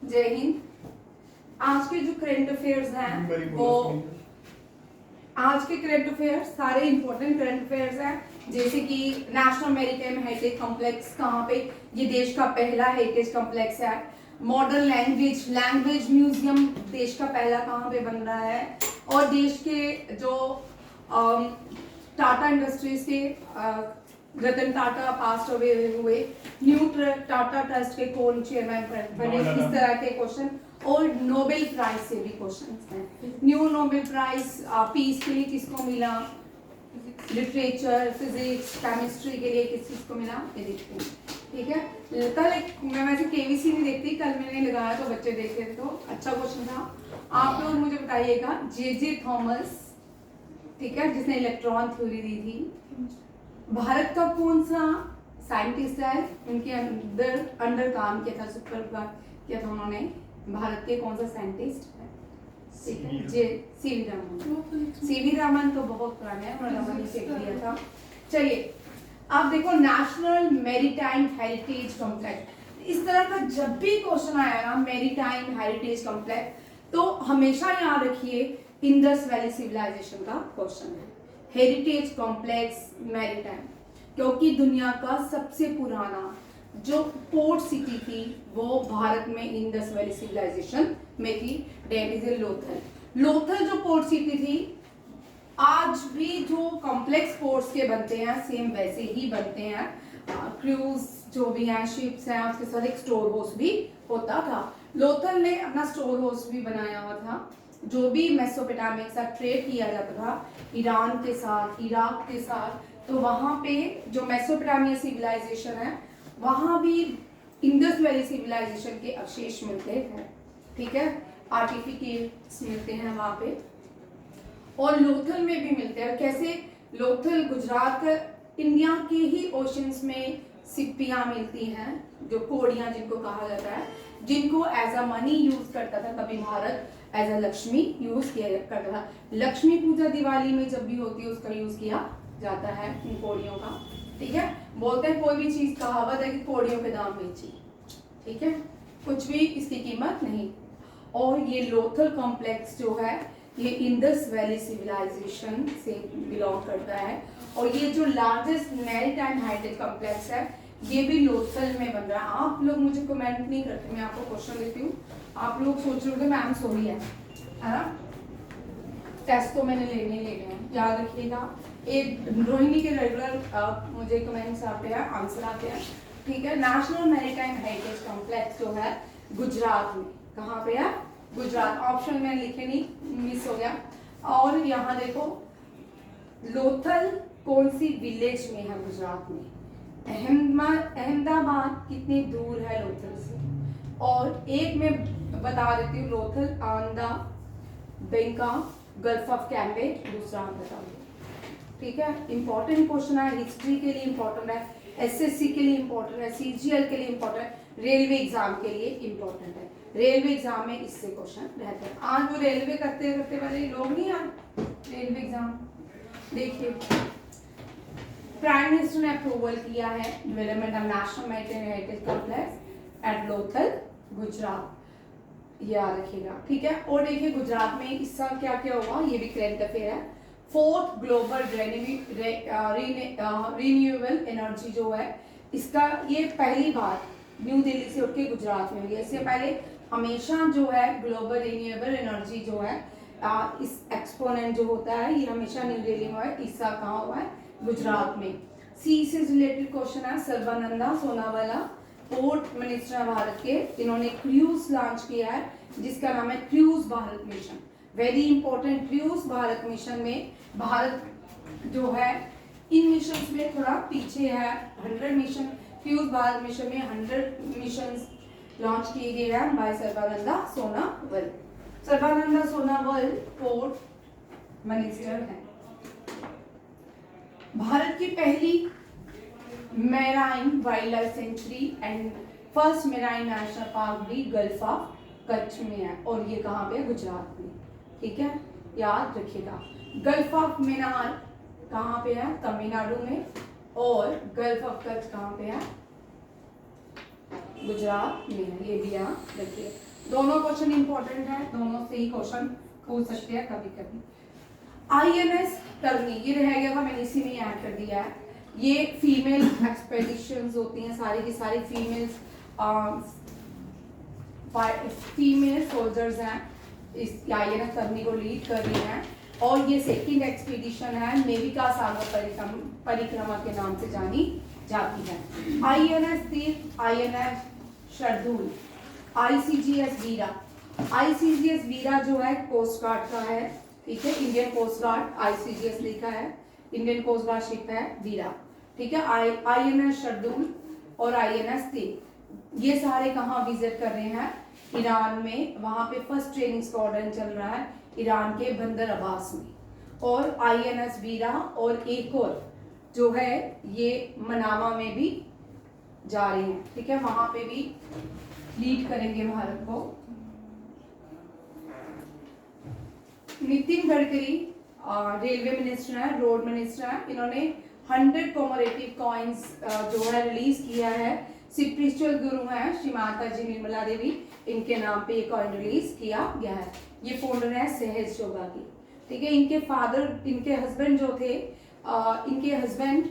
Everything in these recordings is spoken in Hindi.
जय हिंद। आज के जो करंट अफेयर्स हैं वो आज के करंट अफेयर्स सारे इंपॉर्टेंट करंट अफेयर्स हैं, जैसे कि नेशनल मैरीटाइम हेरिटेज कॉम्प्लेक्स कहाँ पे, ये देश का पहला हेरिटेज कॉम्प्लेक्स है। मॉडर्न लैंग्वेज म्यूजियम देश का पहला कहाँ पे बन रहा है, और देश के जो टाटा इंडस्ट्रीज के रतन टाटा पास्ट अवे हुए, न्यू टाटा ट्रस्ट के कौन चेयरमैन बने, इस तरह के क्वेश्चन। और नोबेल प्राइज से भी क्वेश्चन हैं। न्यू नोबेल प्राइज पीस के लिए किसको मिला, लिटरेचर, फिजिक्स, केमिस्ट्री के लिए किस चीज को मिला, ये देखते हैं। ठीक है, कल मैं वैसे केवीसी नहीं देखती, कल मैंने लगाया तो बच्चे देखे तो अच्छा क्वेश्चन था। आप लोग मुझे बताइएगा, जे थॉमस, ठीक है, जिसने इलेक्ट्रॉन थ्योरी दी थी, भारत का कौन सा साइंटिस्ट है, उनके अंडर काम किया था, सुपर किया था उन्होंने, भारत के कौन सा साइंटिस्ट है? सीवी रामन। सीवी रामन तो बहुत पुराने हैं, उन्होंने रमन ही फेंक दिया था। चलिए अब देखो, नेशनल मैरीटाइम हेरिटेज कॉम्प्लेक्स, इस तरह का जब भी क्वेश्चन आया ना मैरीटाइम हेरिटेज कॉम्प्लेक्स, तो हमेशा याद रखिए इंडस वैली सिविलाइजेशन का क्वेश्चन है। हेरिटेज कॉम्प्लेक्स मैरीटाइम, क्योंकि दुनिया का सबसे पुराना जो पोर्ट सिटी थी वो भारत में इंडस वैली सिविलाइजेशन में थी, डेट इज लोथल। लोथल जो पोर्ट सिटी थी, आज भी जो कॉम्प्लेक्स पोर्ट्स के बनते हैं सेम वैसे ही बनते हैं। क्रूज जो भी हैं, शिप्स हैं, उसके साथ एक स्टोर हाउस भी होता था। लोथल ने अपना स्टोर हाउस भी बनाया हुआ था। जो भी मेसोपोटामिया के साथ ट्रेड किया जाता था, ईरान के साथ, इराक के साथ, तो वहां पे जो मेसोपोटामिया सिविलाइजेशन है, वहां भी इंडस वैली सिविलाइजेशन के अवशेष मिलते हैं। ठीक है, आर्टिफिकेट्स मिलते हैं वहां पे, और लोथल में भी मिलते हैं। कैसे? लोथल गुजरात, इंडिया के ही ओशंस में सिप्पियां मिलती हैं, जो कोड़ियां जिनको कहा जाता है, जिनको एज अ मनी यूज करता था कभी Bharat, as a Lakshmi use किया करता था। लक्ष्मी पूजा दिवाली में जब भी होती है उसका यूज किया जाता है इन कोड़ियों का। ठीक है, बोलते हैं कोई भी चीज, कहावत है कि कोड़ियों के दाम बेची। ठीक है, कुछ भी इसकी कीमत नहीं। और ये लोथल कॉम्प्लेक्स जो है ये इंडस वैली सिविलाइजेशन से बिलोंग करता है, और ये जो लार्जेस्ट मैरीटाइम हेरिटेज कॉम्प्लेक्स है ये भी लोथल में बन रहा है। आप लोग मुझे कमेंट नहीं करते, मैं आपको क्वेश्चन देती हूँ, आप लोग सोच रहे हो मैम सो रही है ना। टेस्ट तो मैंने लेने हैं, याद रखिएगा। एक रोहिणी के रेगुलर मुझे कमेंट्स आते हैं, आंसर आते हैं। ठीक है, नेशनल मैरीटाइम हेरिटेज कॉम्प्लेक्स जो है गुजरात में, कहाँ पे है? गुजरात। ऑप्शन में लिखे नहीं, मिस हो गया। और यहाँ देखो, लोथल कौन सी विलेज में है गुजरात में? अहमदाबाद कितनी दूर है लोथल से? और एक मैं बता देती हूँ, लोथल ऑन द बेंका गल्फ ऑफ कैम्बे, दूसरा हम बता दें। ठीक है, इंपॉर्टेंट क्वेश्चन है, हिस्ट्री के लिए इंपॉर्टेंट है, एसएससी के लिए इंपॉर्टेंट है, सीजीएल के लिए इंपॉर्टेंट है, रेलवे एग्जाम के लिए इंपॉर्टेंट है। रेलवे एग्जाम में इससे क्वेश्चन रहते हैं। आज वो रेलवे करते वाले लोग नहीं आए रेलवे एग्जाम। देखिए, प्राइम मिनिस्टर ने अप्रूवल किया है development of national maritime heritage complex at Lothal, Gujarat, याद रखिएगा। ठीक है, और देखिए गुजरात में इस साल क्या क्या हुआ, ये भी करंट अफेयर है। 4th ग्लोबल रिन्यूएबल एनर्जी जो है, इसका ये पहली बार न्यू दिल्ली से उठ के गुजरात में हुई है। इससे पहले हमेशा जो है ग्लोबल रिन्यूएबल एनर्जी जो है, इस एक्सपोनेंट जो होता है, ये हमेशा न्यू दिल्ली में है। इस साल कहाँ हुआ है? गुजरात में। सी से रिलेटेड क्वेश्चन है। सर्बानंदा सोनावाला पोर्ट मिनिस्टर है भारत के, इन्होंने क्रूज लॉन्च किया है जिसका नाम है cruise Bharat mission. Very important, cruise Bharat mission में भारत जो है इन मिशन में थोड़ा पीछे है। 100 मिशन, क्रूज भारत मिशन में 100 मिशन लॉन्च किए गए हैं by Sarbananda Sonowal. Sarbananda Sonowal port minister है। भारत की पहली marine wild life sanctuary and first marine national park भी गल्फ ऑफ कच्छ में है, और ये कहाँ पे है? गुजरात में। ठीक है, याद रखिएगा। गल्फ ऑफ मन्नार कहाँ पे है? तमिलनाडु में। और गल्फ ऑफ कच्छ कहाँ पे है? गुजरात में है, ये भी यहाँ रखिए। दोनों क्वेश्चन इंपॉर्टेंट है, दोनों से ही क्वेश्चन पूछ सकते हैं कभी कभी। INS टर्नी ये रह गया था, मैंने इसी में ऐड कर दिया है। ये फीमेल एक्सपेडिशंस होती हैं, सारी की सारी फीमेल सोल्जर्स हैं, इस INS टर्नी को लीड कर रही हैं। और ये सेकंड एक्सपीडिशन है, नेविका सागर परिक्रमा के नाम से जानी जाती है। INS तीर, INS शार्दुल, ICGS वीरा। ICGS वीरा जो है कोस्ट गार्ड का है, ठीक है, इंडियन कोस्ट गार्ड, ICGS लिखा है, इंडियन कोस्ट गार्ड शिप है वीरा, ठीक है। INS शार्दुल और INS तीर ये सारे कहाँ विजिट कर रहे हैं? ईरान में, वहां पे फर्स्ट ट्रेनिंग स्क्वाड्रन चल रहा है ईरान के बंदर अब्बास में। और INS वीरा और एक और जो है ये मनामा में भी जा रहे हैं, ठीक है, वहां पे भी लीड करेंगे भारत को। नितिन गडकरी रेलवे मिनिस्टर है, रोड मिनिस्टर है, इन्होंने 100 कॉमरेटिव कॉइन्स जो है रिलीज किया है। स्पिरिचुअल गुरु है श्री माता जी निर्मला देवी, इनके नाम पे ये कॉइन रिलीज किया गया है। ये फाउंडर है सहज योगा की, ठीक है। इनके फादर, इनके हस्बैंड जो थे, इनके हस्बैंड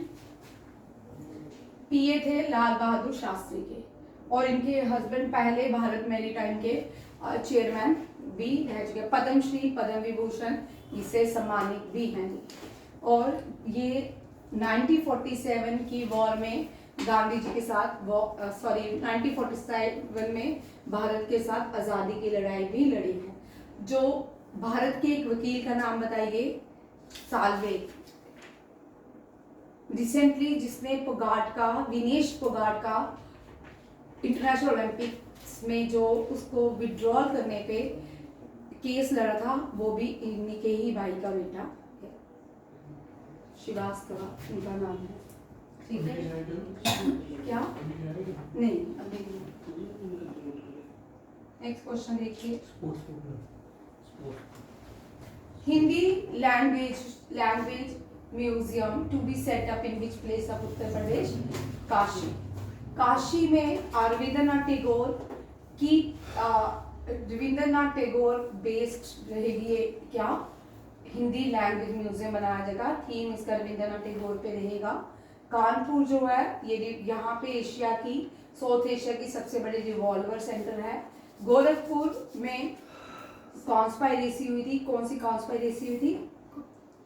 PA थे लाल बहादुर शास्त्री के, और इनके हस्बैंड पहले भारत मैरीटाइम के चेयरमैन भी रह चुके, पद्मश्री पद्म विभूषण इसे सम्मानित भी हैं। और ये 1947 की वॉर में गांधी जी के साथ 1947 में भारत के साथ आज़ादी की लड़ाई भी लड़ी है। जो भारत के एक वकील का नाम बताइए, साल्वे, रिसेंटली जिसने पोगाट का, विनेश पोगाट का इंटरनेशनल ओलंपिक्स में जो उसको विड्रॉल करने पे केस लड़ा था, वो भी इन्हीं के ही भाई का बेटा है, श्रीवास्तव उनका नाम है, ठीक है। क्या नहीं, अभी नेक्स्ट क्वेश्चन देखिए। Hindi language museum to be set up in which place of Uttar Pradesh? Kashi. Kashi में रविंद्रनाथ टैगोर की रविंद्रनाथ टैगोर बेस्ड रहेगी ये क्या? हिंदी लैंग्वेज म्यूजियम बनाया जाएगा। थीम इसका रविंद्रनाथ टैगोर पे रहेगा। कानपुर जो है ये यहाँ पे एशिया की, साउथ एशिया की सबसे बड़ी रिवॉल्वर सेंटर है। गोरखपुर में कॉन्स्पायरेसी हुई थी, कौन सी कॉन्स्पायरेसी हुई थी?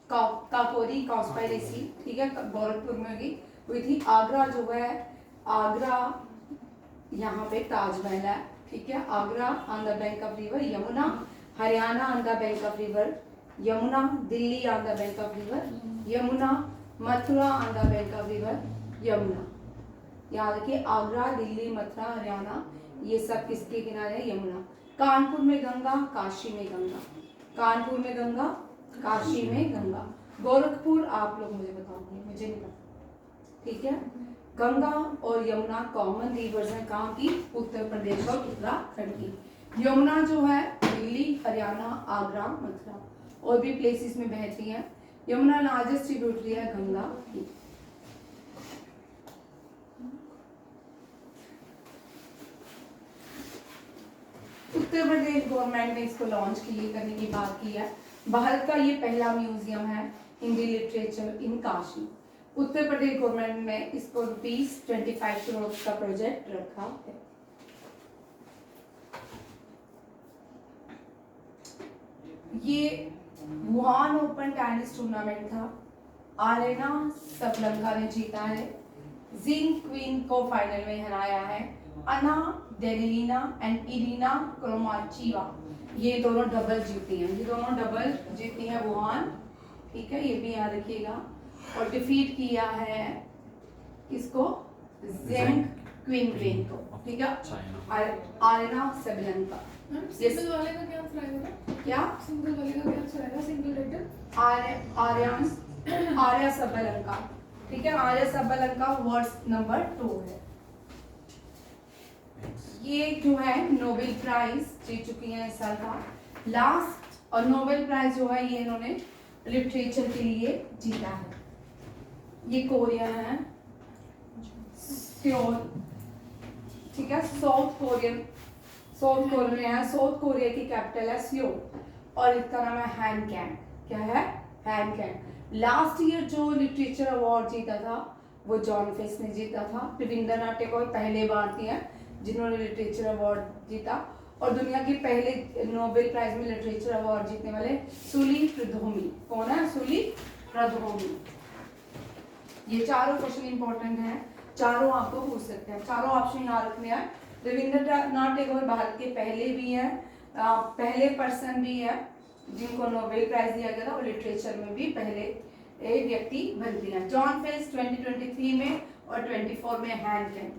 काकोरी कॉन्स्पायरेसी, ठीक है, गोरखपुर में हुई थी। आगरा जो है, आगरा यहाँ पे ताजमहल है, ठीक है। Agra on the bank of river Yamuna, Haryana on the bank of river Yamuna, Delhi on the bank of river Yamuna, Mathura on the bank of river Yamuna. याद रखिए, आगरा, दिल्ली, मथुरा, हरियाणा ये सब किसके किनारे है? यमुना। कानपुर में गंगा, काशी में गंगा, कानपुर में गंगा, काशी में गंगा। गोरखपुर आप लोग मुझे बताओगे, मुझे नहीं पता, ठीक है। गंगा और यमुना कॉमन रिवर्स हैं, कहाँ की? उत्तर प्रदेश और उत्तराखंड की। यमुना जो है दिल्ली, हरियाणा, आगरा, मथुरा और भी प्लेसेस में बहती है। यमुना लार्जेस्ट ट्रिब्यूटरी है गंगा की। उत्तर प्रदेश गवर्नमेंट ने इसको लॉन्च करने की बात की है। भारत का ये पहला म्यूजियम है Hindi literature in Kashi. Uttar Pradesh government ने इसको ₹25 करोड़ का प्रोजेक्ट रखा है। ये वुहान ओपन टेनिस टूर्नामेंट था, आरेना सबलंका ने जीता है। जिंग क्वीन को फाइनल में हराया है। अना डेलिना एंड इरिना क्रोमाचीवा ये दोनों डबल जीती हैं, ये दोनों डबल जीती हैं वुहान, ठीक है, ये भी याद रखिएगा। और डिफीट किया है किसको? जिंग क्वीन को, ठीक है, आरेना सबलंका। सिंगल वाले का क्या आंसर आएगा? क्या सिंगल वाले का क्या आंसर आएगा? सिंगल लेटर आर्या सबलंका, ठीक है, आर्या सबलंका वर्ड्स नंबर 2 है। ये जो है नोबेल प्राइज जीत चुकी हैं इस साल का लास्ट, और नोबेल प्राइज जो है ये इन्होंने लिटरेचर के लिए जीता है। ये कोरियन है, सियोल, ठीक है, साउथ साउथ कोरिया है, साउथ कोरिया की कैपिटल है सियोल और इसका नाम है हैन कैंग। क्या है? हैन कैंग। लास्ट ईयर जो लिटरेचर अवार्ड जीता था वो जॉन फेस ने जीता था। रविंद्रनाथ टैगोर पहले भारतीय हैं जिन्होंने लिटरेचर अवार्ड जीता और दुनिया के पहले नोबेल प्राइज में लिटरेचर अवार्ड जीतने वाले सुली प्रधोमी। कौन है? सुली प्रधोमी। ये चारों क्वेश्चन इंपॉर्टेंट हैं, चारों आपको पूछ सकते हैं, चारों ऑप्शन याद रखने हैं। रविंद्रनाथ टैगोर भारत के पहले भी हैं, पहले पर्सन भी है जिनको नोबेल प्राइज दिया गया था और लिटरेचर में भी पहले एक व्यक्ति बनती हैं। जॉन फेस 2023 में और 24 में हैन कैंग।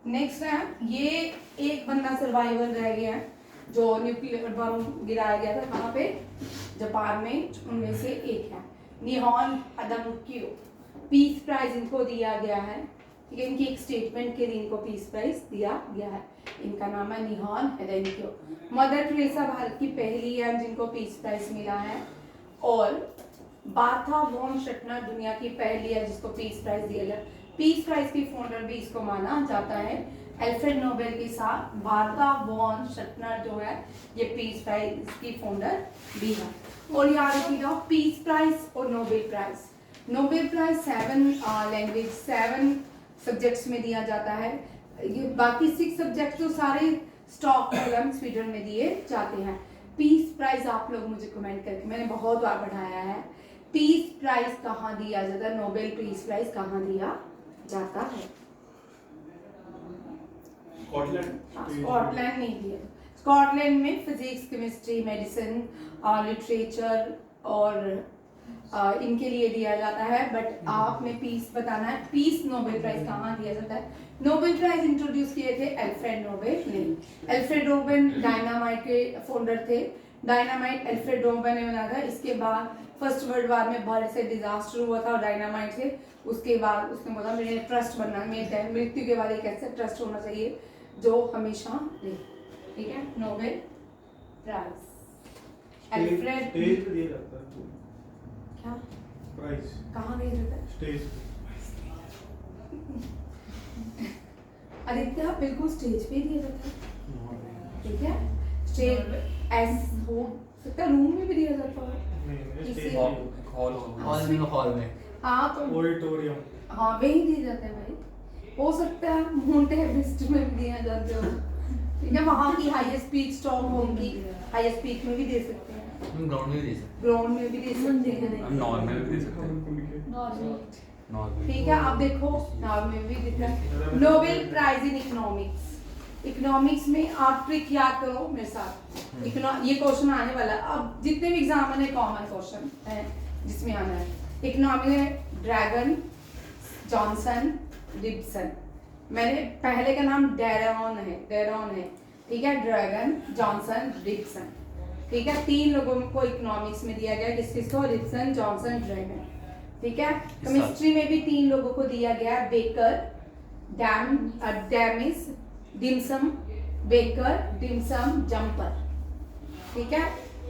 नेक्स्ट है, ये एक बंदा सर्वाइवर रह गया है जो न्यूक्लियर बम गिराया गया था कहाँ पे? जापान में। उनमें से एक है निहोन हदंक्यो। पीस प्राइज इनको दिया गया है, ठीक है। इनकी एक स्टेटमेंट के लिए इनको पीस प्राइज दिया गया है। इनका नाम है निहोन हदंक्यो। मदर टेरेसा भारत की पहली है जिनको पीस प्राइज मिला है और बाथा वॉन शटनर दुनिया की पहली है जिसको पीस प्राइज दिया गया। पीस प्राइज की फाउंडर भी इसको माना जाता है। अल्फ्रेड नोबेल के साथ बाथा वॉन शटनर जो है ये पीस प्राइज की फाउंडर भी है। और याद रखिएगा पीस प्राइज और Nobel prize. Nobel prize 7 language 7 subjects में दिया जाता है। ये बाकी 6 सब्जेक्ट तो सारे स्टॉकहोल्म स्वीडन में दिए जाते हैं। पीस प्राइज आप लोग मुझे कमेंट करके, मैंने बहुत बार बढ़ाया है, पीस प्राइज कहाँ दिया जाता है? नोबेल पीस प्राइज कहाँ दिया जाता है? स्कॉटलैंड नहीं दिया। स्कॉटलैंड में फिजिक्स, केमिस्ट्री, मेडिसिन, लिटरेचर और इनके लिए दिया जाता है। बट आपने पीस बताना है, पीस नोबेल प्राइज कहाँ दिया जाता है? नोबेल प्राइज इंट्रोड्यूस किए थे अल्फ्रेड नोबेल ने। अल्फ्रेड नोबेल डायनामाइट के फाउंडर थे। डायनामाइट अल्फ्रेड नोबेल ने बनाया था। इसके बाद फर्स्ट वर्ल्ड वॉर में बहुत से डिजास्टर हुआ था और डायनामाइट से उसके बाद उसने बोला मेरे ट्रस्ट बनना, मेरे मृत्यु के बाद एक ऐसा ट्रस्ट होना चाहिए जो हमेशा रहे, ठीक है। नोबेल प्राइज अल्फ्रेड दिया जाता है क्या प्राइज कहाँ दिया जाता है? स्टेज आदित्य बिल्कुल स्टेज पे दिया जाता है, ठीक है। स्टेज ऐस हो सकता है, रूम में भी दिया जाता है। स्टेज हॉल में हाँ तो ऑडिटोरियम हाँ वही दिया जाता है भाई। हो सकता है माउंट एवरेस्ट में भी दिया जाता है, ठीक है। वहाँ की हाईएस्ट पीक स्टॉकहोल्म की हाईएस्ट पीक में भी दे सकते हैं, ग्राउंड में भी दे सकते ग्राउंड में भी दे सकते हैं, हैं, नॉर्मल भी दे सकते हैं, नॉर्मल ठीक है। आप देखो नाम में भी दिख रहा है Nobel prize in economics. Economics में आप ट्रिक याद करो मेरे साथ। ये क्वेश्चन आने वाला है। अब जितने भी एग्जाम में कॉमन क्वेश्चन है जिसमें आना है इकोनॉमिक्स में ड्रैगन, जॉनसन, डिब्सन। मैंने पहले का नाम डेरॉन है, ठीक है। ड्रैगन, जॉनसन, डिब्सन, ठीक है। 3 लोगों को इकोनॉमिक्स में दिया गया, किसको? डिब्सन, जॉनसन, ड्रैगन, ठीक है। केमिस्ट्री में भी 3 लोगों को दिया गया, बेकर, डैमिस, डिम्सम, बेकर, डिम्सम, जम्पर, ठीक है।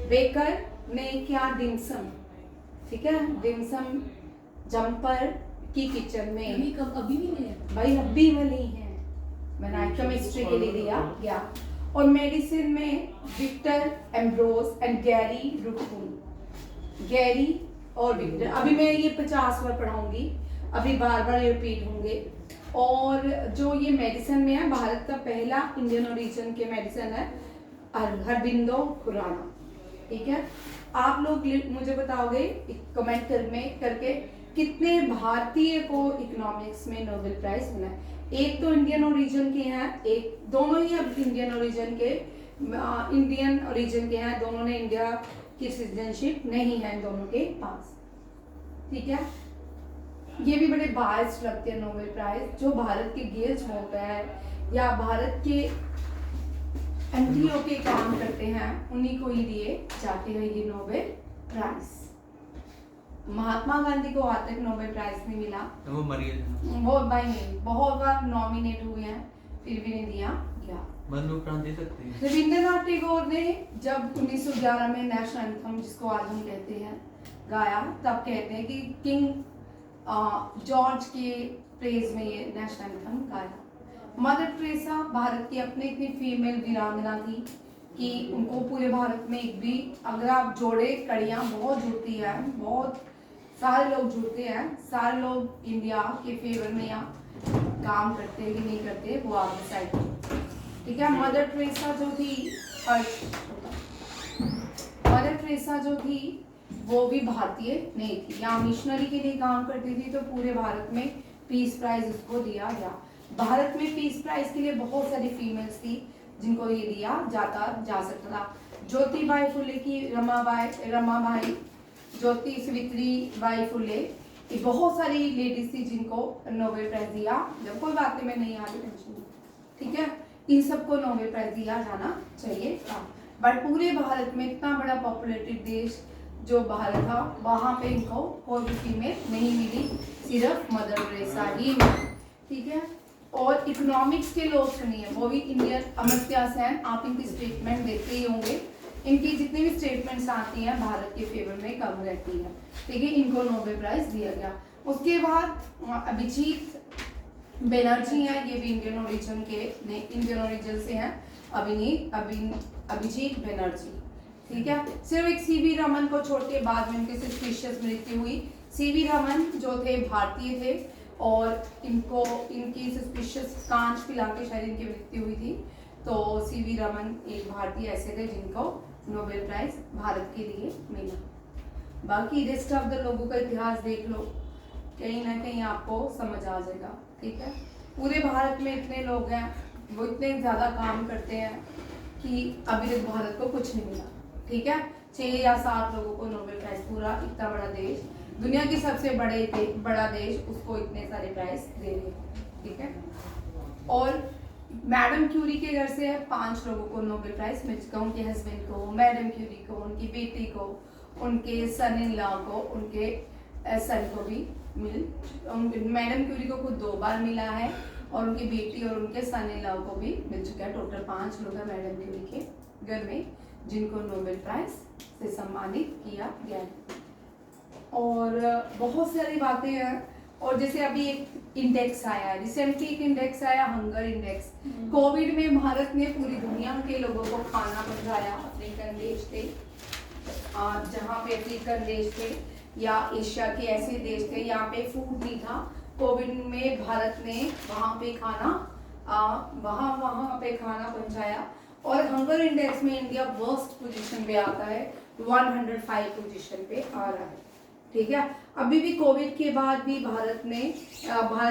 बेकर ने क्या? डिम्सम, ठीक है। डिम्सम जम्पर की किचन में अभी भी नहीं है भाई, अभी वाली है बनाई, केमिस्ट्री के लिए दिया गया। और मेडिसिन में विक्टर एम्ब्रोस एंड गैरी रुटफुल। गैरी और विक्टर, अभी मैं ये 50 बार पढ़ाऊंगी, अभी बार बार रिपीट होंगे। और जो ये मेडिसिन में है, भारत का पहला इंडियन ओरिजिन के मेडिसिन है हरबिंदो खुराना, ठीक है। आप लोग मुझे बताओगे कमेंट करके कितने भारतीय को इकोनॉमिक्स में नोबेल प्राइज मिला है? एक तो इंडियन ओरिजिन के हैं, एक दोनों ही अब इंडियन ओरिजिन के हैं, दोनों ने इंडिया की सिटीजनशिप नहीं है दोनों के पास, ठीक है। ये भी बड़े बायस्ड लगते हैं नोबेल प्राइज। जो भारत के गेल्स होता है या भारत के एंटी होके काम करते हैं उन्हीं को ही दिए जाते हैं ये नोबेल प्राइज। महात्मा गांधी को आज तक नोबेल प्राइज नहीं मिला, वो मरी है, वो भाई नहीं, बहुत बार नॉमिनेट हुए हैं फिर भी नहीं दिया गया। मरणोपरांत दे सकते हैं। रविंद्रनाथ टैगोर ने जब 1911 में नेशनल एंथम जिसको आज हम कहते हैं गाया, तब कहते हैं कि किंग जॉर्ज के प्रेज में ये नेशनल एंथम गाया। मदर टेरेसा भारत की अपनी इतनी फीमेल वीरांगना थी कि उनको पूरे भारत में एक भी, अगर आप जोड़े कड़ियाँ बहुत जुड़ती है, बहुत सारे लोग जुड़ते हैं, सारे लोग इंडिया के फेवर में या काम करते हैं कि नहीं करते, वो आप डिसाइड करो, ठीक है। मदर टेरेसा जो थी, मदर टेरेसा जो थी वो भी भारतीय नहीं थी, यहाँ मिशनरी के लिए काम करती थी, तो पूरे भारत में पीस प्राइज उसको दिया गया। भारत में पीस प्राइज के लिए बहुत सारी फीमेल्स थी जिनको ये दिया जा सकता था। ज्योतिबाई फुले की रमाबाई, ज्योति सावित्री बाई फुले, ये बहुत सारी लेडीज थी जिनको नोबेल प्राइज दिया। जब कोई बात नहीं आ रही, टेंशन नहीं, ठीक है। इन सबको नोबेल प्राइज दिया जाना चाहिए था, बट पूरे भारत में इतना बड़ा पॉपुलेटेड देश जो भारत था, वहाँ पे इनको कोई भी फीमेल नहीं मिली, सिर्फ मदर टेरेसा ही मिली, ठीक है। और इकोनॉमिक्स के लोग सुनिए, वो भी इंडियन, अमर्त्य सेन, आप इनकी स्टेटमेंट देखते ही होंगे, इनकी जितनी भी स्टेटमेंट्स आती हैं भारत के फेवर में कम रहती है, ठीक है। इनको नोबेल प्राइज दिया गया। उसके बाद अभिजीत बनर्जी हैं, ये भी इंडियन ओरिजिन के, इंडियन ओरिजिन से हैं, अभिजीत बनर्जी, ठीक है। सिर्फ एक सीवी रमन को छोड़ के बाद में उनकी सस्पिशियस मृत्यु हुई। सीवी रमन जो थे भारतीय थे और इनकी सस्पिशियस कांच पिला के शायद इनकी मृत्यु हुई थी, तो सीवी रमन एक भारतीय ऐसे थे जिनको नोबेल प्राइज भारत के लिए मिला। बाकी रेस्ट ऑफ द लोगों का इतिहास देख लो, कहीं ना कहीं आपको समझ आ जाएगा, ठीक है। पूरे भारत में इतने लोग हैं, वो इतने ज़्यादा काम करते हैं कि अभी तक भारत को कुछ नहीं मिला, ठीक है। 6 या 7 लोगों को नोबेल प्राइज, पूरा इतना बड़ा देश, दुनिया की सबसे बड़ा देश, उसको इतने सारे प्राइज दे रहे हैं, ठीक है। और मैडम क्यूरी के घर से 5 लोगों को नोबेल प्राइज मिल चुका, उनके हस्बैंड को, मैडम क्यूरी को, उनकी बेटी को, उनके सन इन लॉ को, उनके सन को भी मैडम क्यूरी को खुद 2 बार मिला है, और उनकी बेटी और उनके सन इन लॉ को भी मिल चुका है। टोटल 5 लोग हैं मैडम क्यूरी के घर में जिनको नोबेल प्राइज से सम्मानित किया गया है। और बहुत सारी बातें हैं, और जैसे अभी एक इंडेक्स आया है, रिसेंटली एक इंडेक्स आया, हंगर इंडेक्स। कोविड में भारत ने पूरी दुनिया के लोगों को खाना पहुंचाया। अफ्रीकन देश थे, जहाँ पे अफ्रीकन देश थे या एशिया के ऐसे देश थे यहाँ पे फूड नहीं था, कोविड में भारत ने वहाँ पे खाना पहुंचाया। और हंगर इंडेक्स में इंडिया वर्स्ट पोजीशन पे आता है, 105 पोजीशन पे आ रहा है, ठीक है। अभी भी कोविड के बाद भी भारत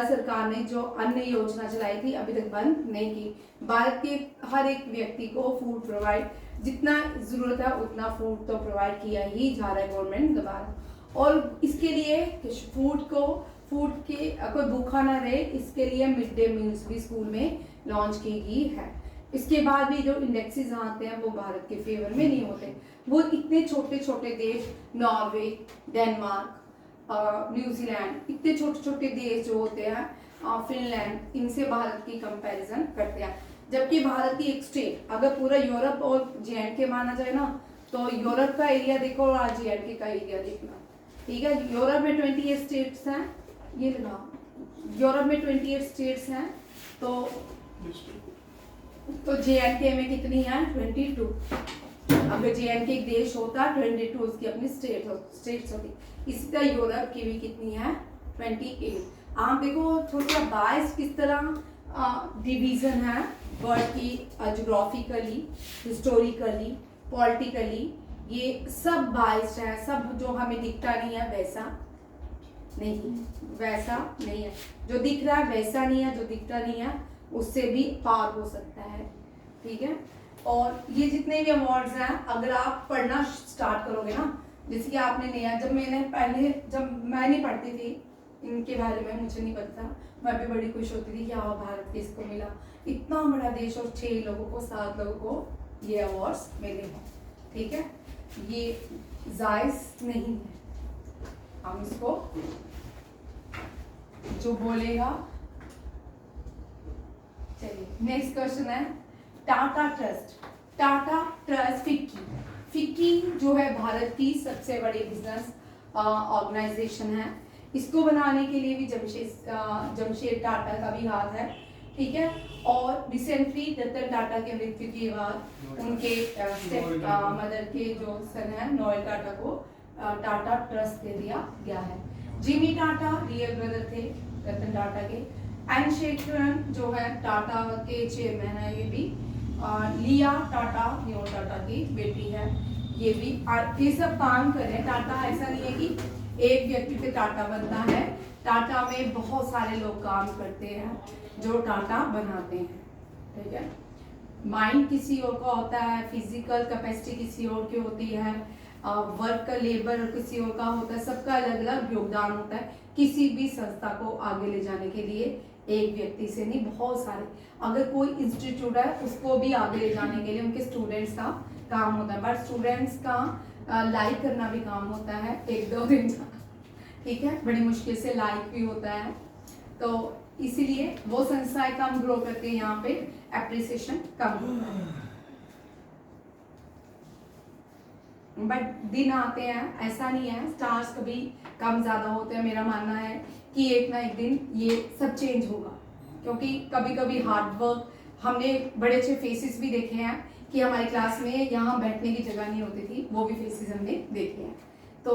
सरकार ने जो अन्न योजना चलाई थी अभी तक बंद नहीं की। भारत के हर एक व्यक्ति को फूड प्रोवाइड, जितना जरूरत है उतना फूड तो प्रोवाइड किया ही जा रहा है गवर्नमेंट द्वारा। और इसके लिए फूड के कोई भूखा ना रहे, इसके लिए मिड डे मील्स भी स्कूल में लॉन्च की गई है। इसके बाद भी जो इंडेक्सेस आते हैं वो भारत के फेवर में नहीं होते। वो इतने छोटे छोटे देश, नॉर्वे, डेनमार्क, न्यूजीलैंड, इतने छोटे छोटे देश जो होते हैं, फिनलैंड, इनसे भारत की कंपैरिजन करते हैं। जबकि भारत की एक स्टेट, अगर पूरा यूरोप और जे.एंड.के माना जाए ना, तो यूरोप का एरिया देखो और जे.एंड.के का एरिया देखना, ठीक है। यूरोप में 28 स्टेट्स हैं, ये लगा, यूरोप में 28 स्टेट्स हैं, तो जे.एंड.के में कितनी है? 22। अगर जे.एंड.के एक देश होता 22 उसकी अपनी स्टेट्स होती। इसी तरह यूरोप की भी कितनी है? 28। आप देखो थोड़ा बायस किस तरह डिवीजन है वर्ल्ड की, ज्योग्राफिकली, हिस्टोरिकली, पॉलिटिकली, ये सब बायस्ड है। सब जो हमें दिखता नहीं है वैसा नहीं है, जो दिख रहा है वैसा नहीं है, जो दिखता नहीं है उससे भी पार हो सकता है, ठीक है। और ये जितने भी अवार्ड्स हैं, अगर आप पढ़ना स्टार्ट करोगे ना, जैसे कि आपने नया, जब मैं नहीं पढ़ती थी इनके बारे में, मुझे नहीं पता था, मैं भी बड़ी खुश होती थी कि हाँ भारत के इसको मिला, इतना बड़ा देश और 6 लोगों को, 7 लोगों को ये अवार्ड्स मिले हैं, ठीक है। ये जायज़ नहीं है, हम इसको जो बोलेगा। चलिए नेक्स्ट क्वेश्चन है टाटा ट्रस्ट। फिक्की जो है भारत की सबसे बड़ी बिजनेस ऑर्गेनाइजेशन है। इसको बनाने के लिए भी जमशेद टाटा का भी हाथ है। ठीक है। और रिसेंटली रतन टाटा के मृत्यु के बाद उनके मदर के जो सन है नोएल टाटा को टाटा ट्रस्ट दे दिया गया है। जिमी टाटा रियल ब्रदर थे रतन टाटा के। एन शेखरन जो है टाटा के चेयरमैन है, ये भी लिया टाटा न्यूटन टाटा की बेटी है, ये भी ये सब काम कर रहे हैं। टाटा ऐसा नहीं है कि एक व्यक्ति पे टाटा बनता है, टाटा में बहुत सारे लोग काम करते हैं जो टाटा बनाते हैं, ठीक है। माइंड किसी और का होता है, फिजिकल कैपेसिटी किसी और की होती है, वर्क का लेबर किसी और का होता है, सबका अलग अलग योगदान होता है किसी भी संस्था को आगे ले जाने के लिए। एक व्यक्ति से नहीं, बहुत सारे, अगर कोई इंस्टीट्यूट है उसको भी आगे ले जाने के लिए उनके स्टूडेंट्स का काम होता है, बट स्टूडेंट्स का लाइक करना भी काम होता है, एक दो दिन का, ठीक है, बड़ी मुश्किल से लाइक भी होता है। तो इसीलिए वो संस्थाएं कम ग्रो करती है, यहाँ पे एप्रिसिएशन कम होता है। बट दिन आते हैं, ऐसा नहीं है, स्टार्स कभी कम ज्यादा होते हैं। मेरा मानना है कि एक ना एक दिन ये सब चेंज होगा, क्योंकि कभी कभी हार्ड वर्क, हमने बड़े अच्छे फेसेस भी देखे हैं कि हमारी क्लास में यहाँ बैठने की जगह नहीं होती थी, वो भी फेसेस हमने देखे हैं। तो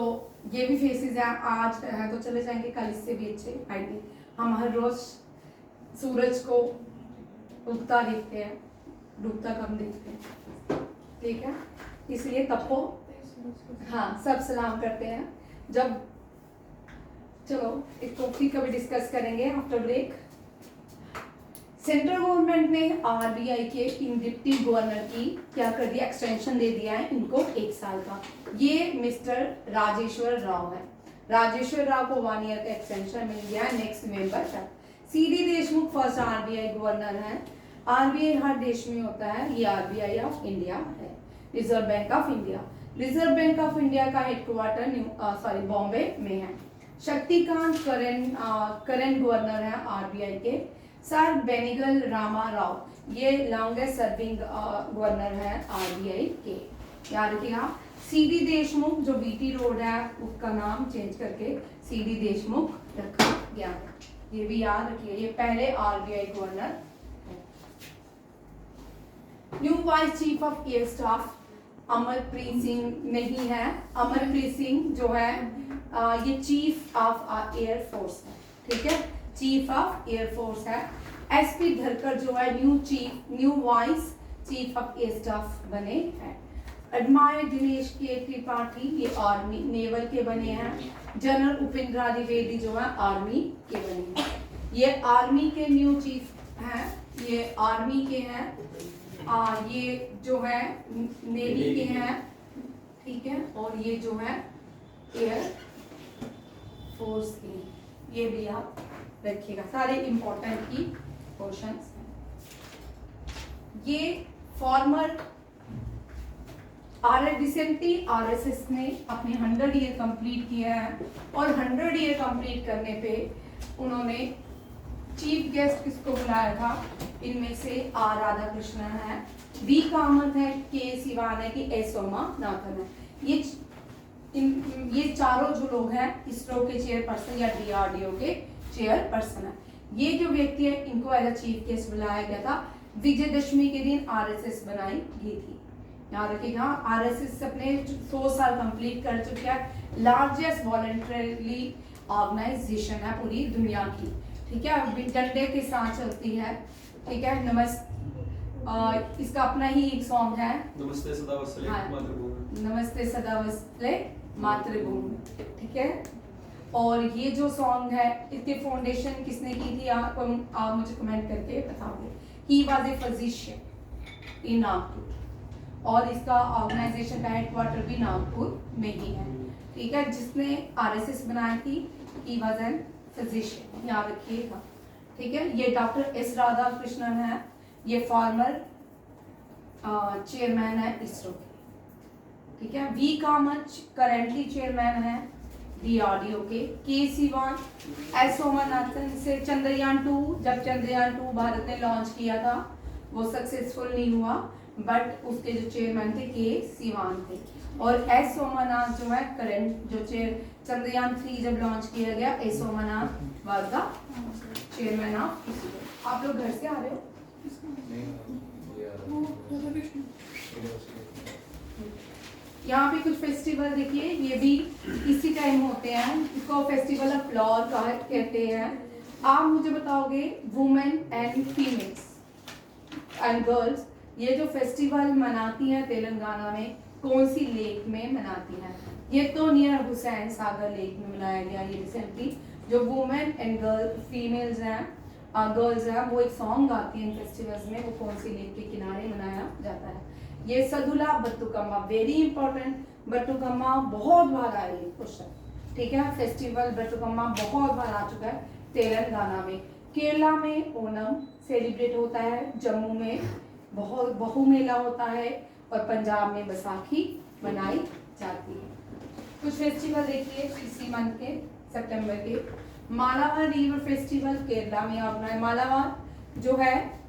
ये भी फेसेस हैं, आज है तो चले जाएंगे, कल इससे भी अच्छे आएंगे। हम हर रोज सूरज को उगता देखते हैं, डूबता कम देखते हैं, ठीक है। इसलिए तपो, हाँ, सब सलाम करते हैं। जब चलो इस टॉपिक का भी डिस्कस करेंगे आफ्टर ब्रेक। सेंट्रल गवर्नमेंट ने आरबीआई के इन डिप्टी गवर्नर की क्या कर दिया, एक्सटेंशन दे दिया है इनको 1 साल का। ये मिस्टर राजेश्वर राव है, राजेश्वर राव को 1 ईयर का एक्सटेंशन मिल गया है नेक्स्ट नवंबर तक। CD Deshmukh first RBI governor है। आरबीआई हर देश में होता है, ये आरबीआई ऑफ इंडिया है, reserve bank of India. Reserve bank of India का हेडक्वार्टर बॉम्बे में है। शक्तिकांत करंट गवर्नर है आरबीआई के। सर बेनिगल रामा राव ये लॉन्गेस्ट सर्विंग गवर्नर है आरबीआई के, याद रखिएगा। सीडी देशमुख जो बीटी रोड है उसका नाम चेंज करके सीडी देशमुख रखा गया है, ये भी याद रखिए, ये पहले RBI governor. New vice chief of air staff Amarpreet Singh नहीं है। अमरप्रीत सिंह जो है ये चीफ ऑफ एयर फोर्स है, ठीक है, चीफ ऑफ एयर फोर्स है। एसपी धरकर जो है new vice chief of air staff बने हैं। एडमायर दिनेश के त्रिपाठी ये आर्मी नेवल के बने हैं। जनरल उपेंद्र द्विवेदी जो है आर्मी के बने हैं। ये आर्मी के न्यू चीफ हैं, ये आर्मी के हैं। ये जो है नेवी के हैं, ठीक है, और ये जो है एयर फोर्स के, ये भी आप रखिएगा, सारे इंपॉर्टेंट की क्वेश्चंस हैं। ये फॉर्मर रिसेंटली आरएसएस ने अपने 100 ईयर कंप्लीट किया है, और 100 ईयर कंप्लीट करने पे उन्होंने चीफ गेस्ट किसको बुलाया था, इनमें से आर राधा कृष्णन है, बी कामत है, के सिवान है, कि एस सोमानाथन है। ये चारों जो लोग हैं इसरो के चेयरपर्सन या डीआरडीओ के चेयरपर्सन है। ये जो व्यक्ति है इनको एज अ चीफ गेस्ट बुलाया गया था। विजयदशमी के दिन आरएसएस बनाई गई थी, याद रखिएगा। आरएसएस अपने 100 साल कंप्लीट कर चुका है, लार्जेस्ट वॉलंटरीली ऑर्गेनाइजेशन है पूरी दुनिया की, ठीक है, डंडे के साथ चलती है, ठीक है। इसका अपना ही एक सॉन्ग है, नमस्ते सदा वत्सले मातृभूमि, नमस्ते सदा वत्सले मातृभूमि, ठीक है। और ये जो सॉन्ग है इसके फाउंडेशन किसने की थी, आप मुझे कमेंट करके बताओगे। ही वाज ए फिजिशियन इन नागपुर, और इसका ऑर्गेनाइजेशन का हेडक्वार्टर भी नागपुर में ही है, ठीक है। जिसने आरएसएस बनाई थी ही वाज एन फिजिशियन, याद रखिएगा, ठीक है। ये डॉक्टर एस राधा कृष्णन है, ये फॉर्मर चेयरमैन है इसरो के, ठीक है। वी कामत करेंटली चेयरमैन है डीआरडीओ के सिवान। एस सोमनाथन से चंद्रयान 2, जब चंद्रयान 2 भारत ने लॉन्च किया था वो सक्सेसफुल नहीं हुआ, बट उसके जो चेयरमैन थे के सिवान थे। और एस सोमनाथ जो है करंट जो चंद्रयान 3 जब लॉन्च किया गया, S Somnath was the chairman of ISRO. आप लोग घर से आ रहे हो? वो राधा कृष्ण। यहाँ पे कुछ फेस्टिवल देखिए, ये भी इसी टाइम होते हैं, इसको फेस्टिवल ऑफ फ्लावर कहते हैं। आप मुझे बताओगे women and females and girls ये जो फेस्टिवल मनाती हैं तेलंगाना में, कौन सी लेक में मनाती हैं? ये तो नियर हुसैन सागर लेक में मनाया गया ये रिसेंटली। जो वुमेन एंड फीमेल्स हैं, गर्ल्स हैं, वो एक सॉन्ग गाती हैं फेस्टिवल्स में, वो कौन सी लेक के किनारे मनाया जाता है? ये सदुला बतुकम्मा, वेरी इंपॉर्टेंट। बतुकम्मा बहुत बार आया ये क्वेश्चन, ठीक है। फेस्टिवल बतुकम्मा बहुत बार आ चुका है तेलंगाना में। केरला में ओणम सेलिब्रेट होता है, जम्मू में बहुत बहु मेला होता है, और पंजाब में बैसाखी मनाई जाती है। कुछ फेस्टिवल देखिए इसी मंथ के सितंबर के। मालाबार रिवर फेस्टिवल केरला में ऑर्गेनाइज, मालाबार जो है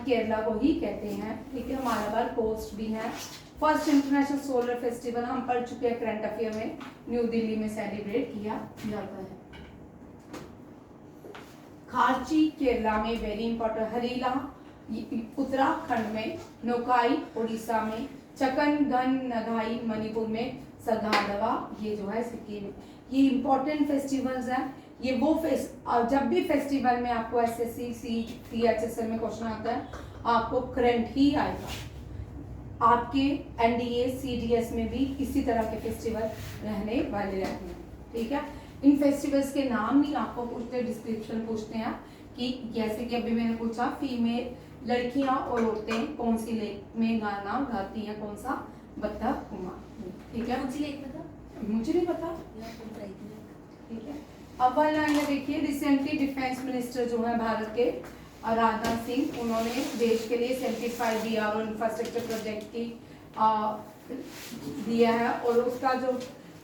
केरला को ही कहते हैं, ठीक है। मालाबार कोस्ट भी है। फर्स्ट इंटरनेशनल सोलर फेस्टिवल हम पढ़ चुके हैं करंट अफेयर में, न्यू दिल्ली में सेलिब्रेट किया जाता है। खारची केरला में वेरी इंपॉर्टेंट। हरीला उत्तराखंड में, नोकाई उड़ीसा में, चकनगन नगाई मणिपुर में, सगादवा ये जो है सिक्किम में। ये इंपॉर्टेंट फेस्टिवल्स हैं। ये वो जब भी फेस्टिवल में आपको एसएससी सीटी एचएसएल में क्वेश्चन आता है, आपको करंट ही आएगा। आपके एनडीए सीडीएस में भी इसी तरह के फेस्टिवल रहने वाले रहते हैं, ठीक है। इन फेस्टिवल्स के नाम नहीं आपको पूछते, डिस्क्रिप्शन पूछते हैं कि जैसे कि अभी मैंने पूछा फीमेल लड़कियां और औरतें कौन सी लेक में गाना गाती हैं, कौन सा बत्तख कुमार, ठीक है। मुझे नहीं पता, ठीक है। अव्वल लाइन में देखिए, रिसेंटली डिफेंस मिनिस्टर जो है भारत के राजनाथ सिंह, उन्होंने देश के लिए 75 बीआरओ इंफ्रास्ट्रक्चर प्रोजेक्ट की दिया है, और उसका जो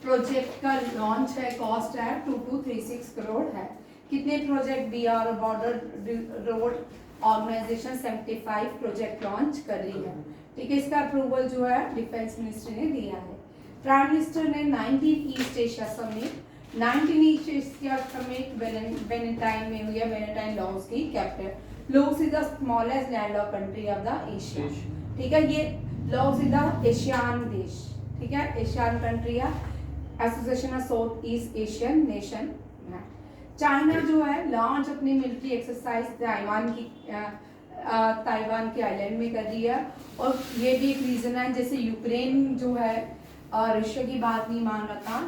प्रोजेक्ट का लॉन्च है, कॉस्ट है 2236 करोड़ है। कितने project BRO border road organisation 75 project launch कर रही है, ठीक है। इसका अप्रूवल जो है डिफेंस मिनिस्टर ने दिया है। प्राइम मिनिस्टर ने 19 East Asia summit 19 East Asia summit Vientiane में हुई है, वेलेंटाइन लाओस की capital. Laos is the smallest landlocked country of the Asia, ठीक है। ये लाओस इज द एशियान देश, ठीक है, एशियान कंट्री है, association of south east Asian nation है। चाइना जो है लॉन्च अपनी मिलिट्री एक्सरसाइज ताइवान के आइलैंड में कर रही है, और ये भी एक रीजन है, जैसे यूक्रेन जो है रशिया की बात नहीं मान रहा था,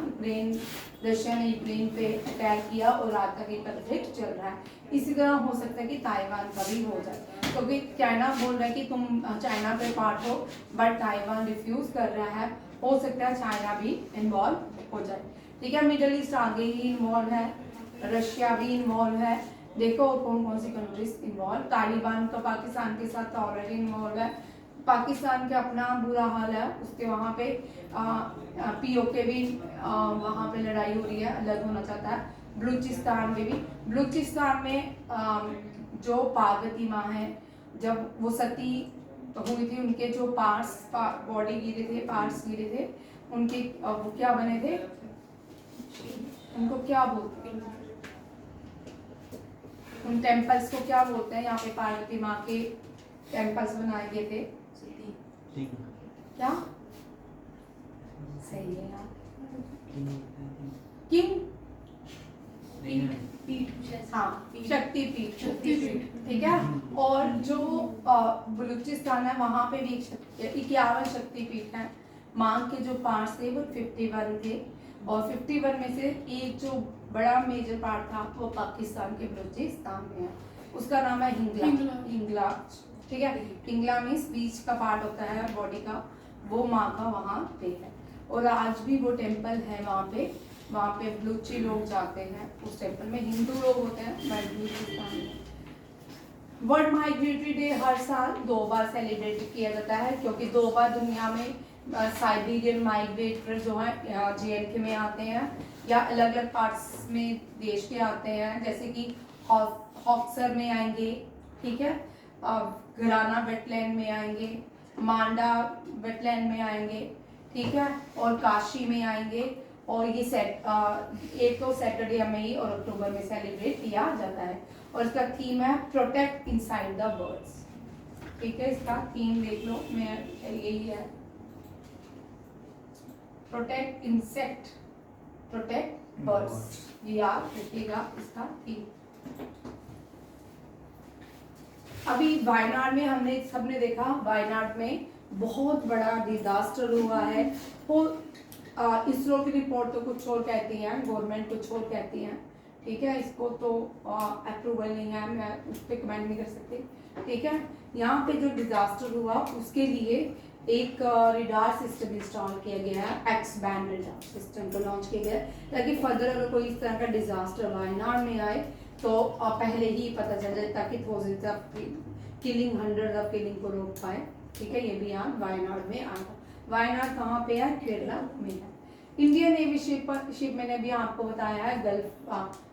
रशिया ने यूक्रेन पे अटैक किया और रात तक ये कॉन्फ्लिक्ट चल रहा है। इसी तरह हो सकता है कि ताइवान का भी हो जाए, क्योंकि चाइना बोल रहा है कि तुम चाइना पे पार्ट हो, बट ताइवान रिफ्यूज कर रहा है। हो सकता है चाइना भी इन्वॉल्व हो जाए, ठीक है। मिडल ईस्ट आगे ही इन्वॉल्व है, रशिया भी इन्वॉल्व है। देखो कौन कौन सी कंट्रीज इन्वॉल्व। तालिबान का पाकिस्तान के साथ ऑलरेडी इन्वॉल्व है। पाकिस्तान का अपना बुरा हाल है, उसके वहाँ पे पीओके भी वहाँ पे लड़ाई हो रही है, अलग होना चाहता है। बलूचिस्तान में भी, बलूचिस्तान में जो पार्वती माँ है, जब वो सती हुई थी, उनके जो पार्ट्स बॉडी गिरे थे, पार्ट्स गिरे थे, उनके वो क्या बने थे, उनको क्या बोलते हैं, उन टेम्पल्स को क्या बोलते हैं? यहाँ पे पार्वती माँ के टेम्पल्स बनाए गए थे, क्या सही है यार, किंग हाँ शक्तिपीठ, ठीक है। और जो बलूचिस्तान है वहाँ पे भी 51 शक्तिपीठ है। माँ के जो पार्ट्स थे वो 51 थे, और 51 में से एक जो बड़ा मेजर पार्ट था वो पाकिस्तान के बलूचिस्तान में है, उसका नाम है हिंगला, ठीक है। हिंगला में बीच का पार्ट होता है बॉडी का, वो माँ का वहाँ पे है, और आज भी वो टेम्पल है वहाँ पे बलूची लोग जाते हैं उस टेम्पल में। हिंदू लोग होते हैं बलूचिस्तान में। वर्ल्ड माइग्रेटरी डे हर साल 2 बार सेलिब्रेट किया जाता है, क्योंकि 2 बार दुनिया में साइबेरियन माइग्रेटर जो है जेएनके में आते हैं, या अलग अलग पार्ट्स में देश के आते हैं, जैसे कि हॉक्सर में आएंगे, ठीक है, घराना वेटलैंड में आएंगे, मांडा वेटलैंड में आएंगे, ठीक है, और काशी में आएंगे। और ये एक तो सैटरडे मई और अक्टूबर में सेलिब्रेट किया जाता है। और इसका थीम है प्रोटेक्ट इनसाइड द बर्ड्स, ठीक है, इसका थीम देख लो, मैं यही है, प्रोटेक्ट इंसेक्ट, प्रोटेक्ट बर्ड्स, ये याद रखिएगा इसका थीम। अभी वायनाड में हमने सबने देखा, वायनाड में बहुत बड़ा डिजास्टर हुआ है। वो इसरो की रिपोर्ट तो कुछ और कहती है, गवर्नमेंट कुछ और कहती है, ठीक है, इसको तो अप्रूवल नहीं है, मैं उस पर कमेंट नहीं कर सकती, ठीक है। यहाँ पे जो डिजास्टर हुआ उसके लिए एक रिडार सिस्टम इंस्टॉल किया गया है, एक्स बैंड रिडार सिस्टम को लॉन्च किया गया है, ताकि फर्दर अगर कोई इस तरह का डिजास्टर वायनाड में आए तो पहले ही पता चल जाए, ताकि thousands of killing, hundred of killing को रोक पाए, ठीक है। ये भी यहाँ वायनाड में आया। वायनाड कहाँ पे है? केरला में है। इंडियन नेवी शिप मैंने भी आपको बताया है, गल्फ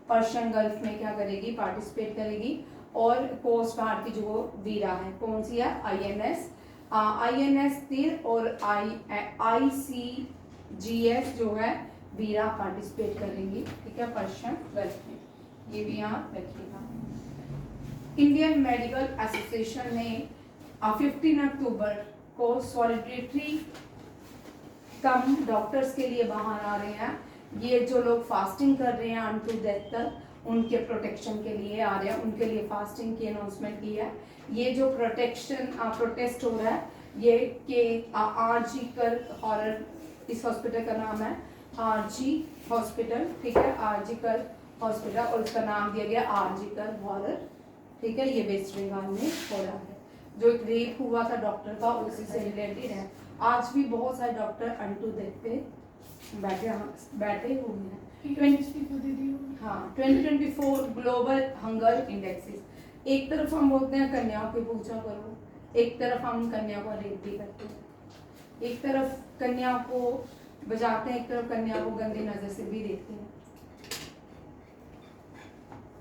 पर्शियन गल्फ में क्या करेगी, पार्टिसिपेट करेगी। और कोस्ट गार्ड की जो वीरा है, कौन सी है? INS तीर और ICGS जो है वीरा पार्टिसिपेट करेंगी, ठीक है, पर्शियन गल्फ में। ये भी यहाँ रखिएगा। इंडियन मेडिकल एसोसिएशन ने 15 अक्टूबर को सॉलिडेरिटी कम डॉक्टर्स के लिए बाहर आ रहे हैं। ये जो लोग फास्टिंग कर रहे हैं अनटू डेथ तक, उनके प्रोटेक्शन के लिए आ रहे हैं, उनके लिए फास्टिंग की अनाउंसमेंट की है। ये जो प्रोटेस्ट हो रहा है, ये के RG कर हॉरर, इस हॉस्पिटल का नाम है RG हॉस्पिटल, ठीक है, RG कर हॉस्पिटल, और उसका नाम दिया गया RG कर हॉरर, ठीक है। ये वेस्ट बंगाल में हो रहा है। जो एक रेप हुआ था डॉक्टर का, उसी से रिलेटेड है। आज भी बहुत सारे डॉक्टर अनटू डेथ पे बैठे हुए हैं। 2024 ग्लोबल हंगर इंडेक्सेस। एक तरफ हम बोलते हैं कन्याओं की पूजा करो, एक तरफ हम कन्या को रेप भी करते हैं, एक तरफ कन्या को बजाते हैं, एक तरफ कन्या को गंदी नजर से भी देखते हैं।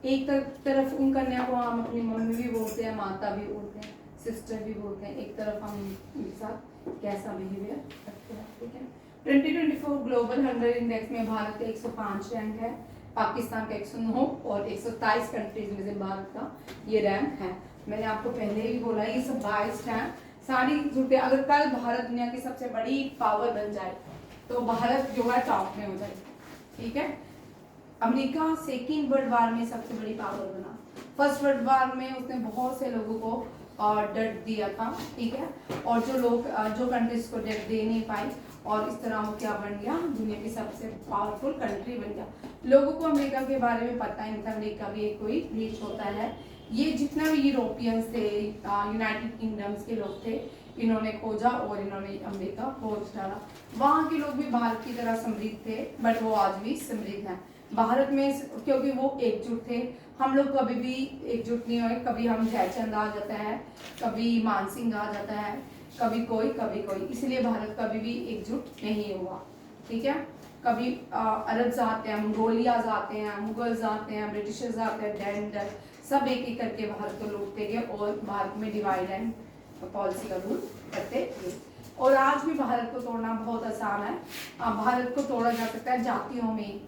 एक तरफ उन कन्या को हम अपनी मम्मी भी बोलते हैं, माता भी बोलते हैं, सिस्टर भी बोलते हैं, एक तरफ हम उनके साथ कैसा बिहेवियर करते हैं, ठीक है। 2024 ग्लोबल हंगर इंडेक्स में भारत का 105 रैंक है, पाकिस्तान का 109 और 127 कंट्रीज में से भारत का ये रैंक है। मैंने आपको पहले ही बोला, ये सब बाइस्ड हैं, सारी झूठे। अगर कल भारत दुनिया की सबसे बड़ी पावर बन जाए तो भारत जो है टॉप में हो जाए, ठीक है। अमेरिका सेकेंड वर्ल्ड वार में सबसे बड़ी पावर बना, फर्स्ट वर्ल्ड वार में उसने बहुत से लोगों को डेट दिया था, ठीक है, और जो कंट्रीज को डेट दे नहीं पाई, और इस तरह वो क्या बन गया, दुनिया की सबसे पावरफुल कंट्री बन गया। लोगों को अमेरिका के बारे में पता ही नहीं था, अमेरिका भी एक कोई देश होता है। ये जितना भी यूरोपियंस थे, यूनाइटेड किंगडम्स के लोग थे, इन्होंने खोजा और इन्होंने अमेरिका खोज डाला। वहाँ के लोग भी भारत की तरह समृद्ध थे, बट वो आज भी समृद्ध हैं भारत में, क्योंकि वो एकजुट थे। हम लोग कभी भी एकजुट नहीं हुए, कभी हम जयचंद आ जाता है, कभी मानसिंह आ जाता है, कभी कोई, इसलिए भारत कभी भी एकजुट नहीं हुआ, ठीक है। कभी अरब्स आते हैं, मंगोलियाज आते हैं, मुगल्स आते हैं, ब्रिटिशर्स आते हैं, डेंडर, सब एक एक करके भारत को लूटते गए और भारत में डिवाइड एंड पॉलिसी का रूल करते गए। और आज भी भारत को तोड़ना बहुत आसान है। भारत को तोड़ा जा सकता है जातियों में,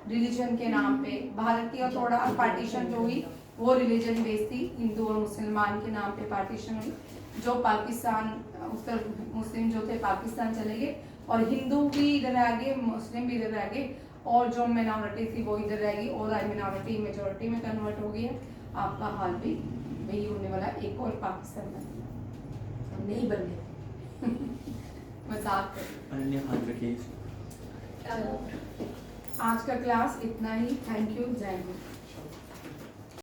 रिलीजन के नाम पे। भारत की थोड़ा पार्टीशन जो हुई वो रिलीजन बेस्ड थी, हिंदू और मुसलमान के नाम पे पार्टीशन हुई। जो पाकिस्तान, उस तरफ मुस्लिम जो थे पाकिस्तान चले गए, और हिंदू भी इधर आ गए, मुस्लिम भी इधर आ गए, और जो माइनॉरिटी थी वो इधर रह गई, और आई माइनॉरिटी मेजोरिटी में कन्वर्ट हो गई है। आपका हाल भी वही होने वाला है, एक और पाकिस्तान में नहीं बने। मजाक कर। आज का क्लास इतना ही। थैंक यू, जय हिंद।